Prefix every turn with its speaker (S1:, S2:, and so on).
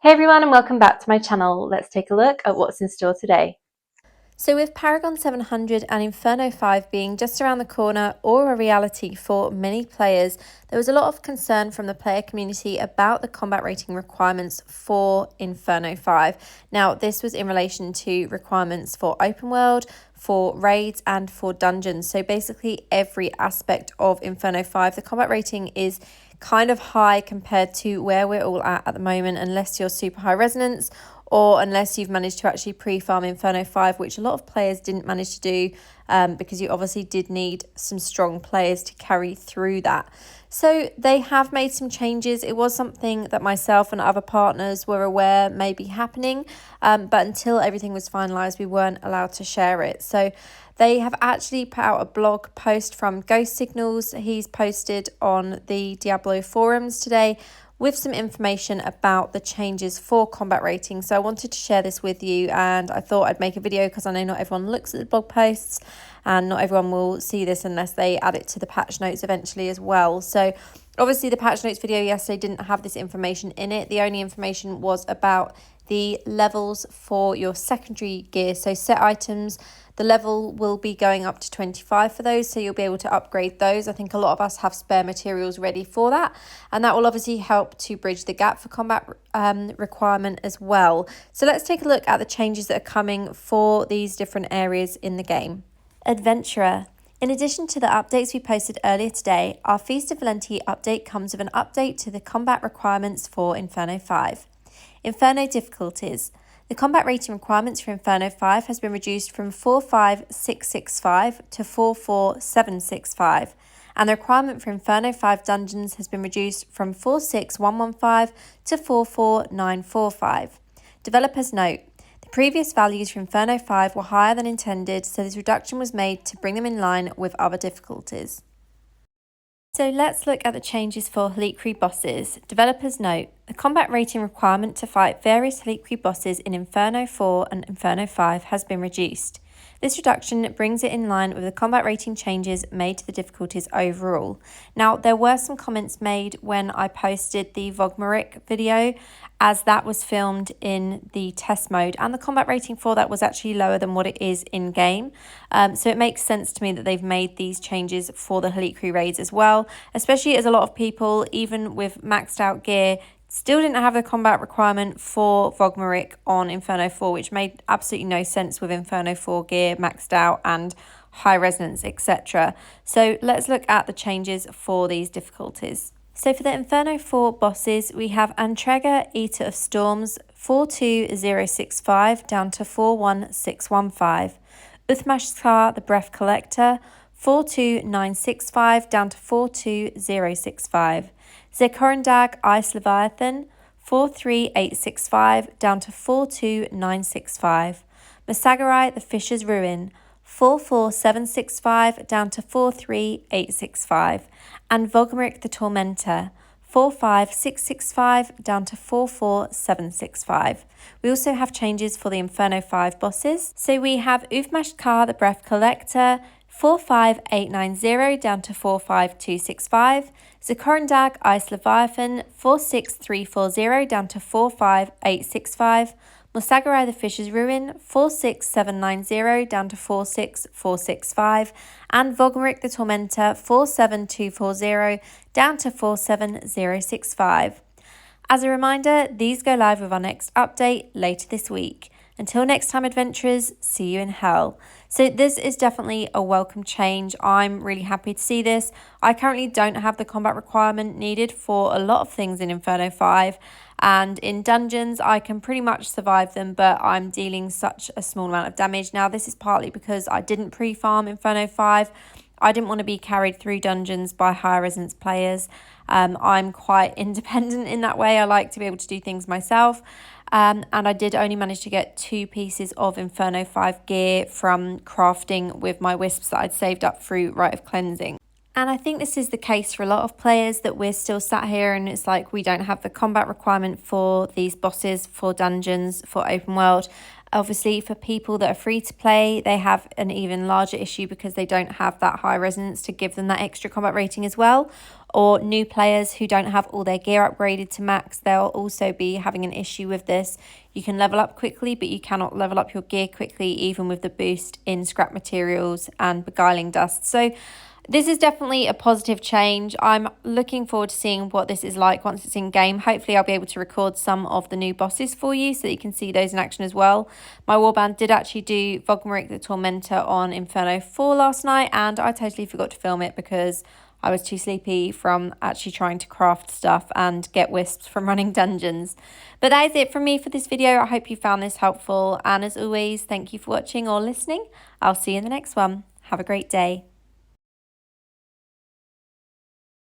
S1: Hey everyone and welcome back to my channel. Let's take a look at what's in store today.
S2: So with Paragon 700 and Inferno 5 being just around the corner or a reality for many players, there was a lot of concern from the player community about the combat rating requirements for Inferno 5. Now, this was in relation to requirements for open world, for raids and for dungeons. So basically every aspect of Inferno 5, the combat rating is kind of high compared to where we're all at the moment, unless you're super high resonance or unless you've managed to actually pre-farm Inferno 5, which a lot of players didn't manage to do because you obviously did need some strong players to carry through that. So they have made some changes. It was something that myself and other partners were aware may be happening, but until everything was finalised, we weren't allowed to share it. So they have actually put out a blog post from Ghost Signals. He's posted on the Diablo forums today with some information about the changes for combat rating. So I wanted to share this with you, and I thought I'd make a video because I know not everyone looks at the blog posts and not everyone will see this unless they add it to the patch notes eventually as well. So obviously the patch notes video yesterday didn't have this information in it. The only information was about the levels for your secondary gear. So set items, the level will be going up to 25 for those, so you'll be able to upgrade those. I think a lot of us have spare materials ready for that, and that will obviously help to bridge the gap for combat requirement as well. So let's take a look at the changes that are coming for these different areas in the game. Adventurer. In addition to the updates we posted earlier today, our Feast of Valenti update comes with an update to the combat requirements for Inferno 5. Inferno difficulties. The combat rating requirements for Inferno 5 has been reduced from 45665 to 44765, and the requirement for Inferno 5 dungeons has been reduced from 46115 to 44945. Developers note, the previous values for Inferno 5 were higher than intended, so this reduction was made to bring them in line with other difficulties. So let's look at the changes for Helliquary bosses. Developers note, the combat rating requirement to fight various Helliquary bosses in Inferno 4 and Inferno 5 has been reduced. This reduction brings it in line with the combat rating changes made to the difficulties overall. Now, there were some comments made when I posted the Vogmaric video, as that was filmed in the test mode, and the combat rating for that was actually lower than what it is in game. So it makes sense to me that they've made these changes for the Helliquary raids as well, especially as a lot of people, even with maxed out gear, still didn't have the combat requirement for Vogmaric on Inferno 4, which made absolutely no sense with Inferno 4 gear maxed out and high resonance, etc. So let's look at the changes for these difficulties. So for the Inferno 4 bosses, we have Antrega, Eater of Storms, 42065 down to 41615. Uthmashkar, the Breath Collector, 42965 down to 42065. Zekorandag, Ice Leviathan, 43865 down to 42965. Masagarai, the Fisher's Ruin, 44765 down to 43865. And Vogmaric, the Tormentor, 45665 down to 44765. We also have changes for the Inferno 5 bosses. So we have Uthmashkar, the Breath Collector, 45890 down to 45265. Zekorandag, Ice Leviathan, 46340 down to 45865. Masagarai, the Fisher's Ruin, 46790 down to 46465. And Vogmaric, the Tormentor, 47240 down to 47065. As a reminder, these go live with our next update later this week. Until next time, adventurers, see you in hell. So this is definitely a welcome change. I'm really happy to see this. I currently don't have the combat requirement needed for a lot of things in Inferno 5. And in dungeons, I can pretty much survive them, but I'm dealing such a small amount of damage. Now, this is partly because I didn't pre-farm Inferno 5. I didn't want to be carried through dungeons by higher resonance players. I'm quite independent in that way. I like to be able to do things myself. And I did only manage to get 2 pieces of Inferno 5 gear from crafting with my wisps that I'd saved up through Rite of Cleansing. And I think this is the case for a lot of players, that we're still sat here and it's like we don't have the combat requirement for these bosses, for dungeons, for open world. Obviously, for people that are free to play, they have an even larger issue because they don't have that high resonance to give them that extra combat rating as well. Or new players who don't have all their gear upgraded to max, they'll also be having an issue with this. You can level up quickly, but you cannot level up your gear quickly, even with the boost in scrap materials and beguiling dust. So this is definitely a positive change. I'm looking forward to seeing what this is like once it's in game. Hopefully I'll be able to record some of the new bosses for you so that you can see those in action as well. My warband did actually do Vogmeric the Tormentor on Inferno 4 last night, and I totally forgot to film it because I was too sleepy from actually trying to craft stuff and get wisps from running dungeons. But that is it from me for this video. I hope you found this helpful, and as always, thank you for watching or listening. I'll see you in the next one. Have a great day.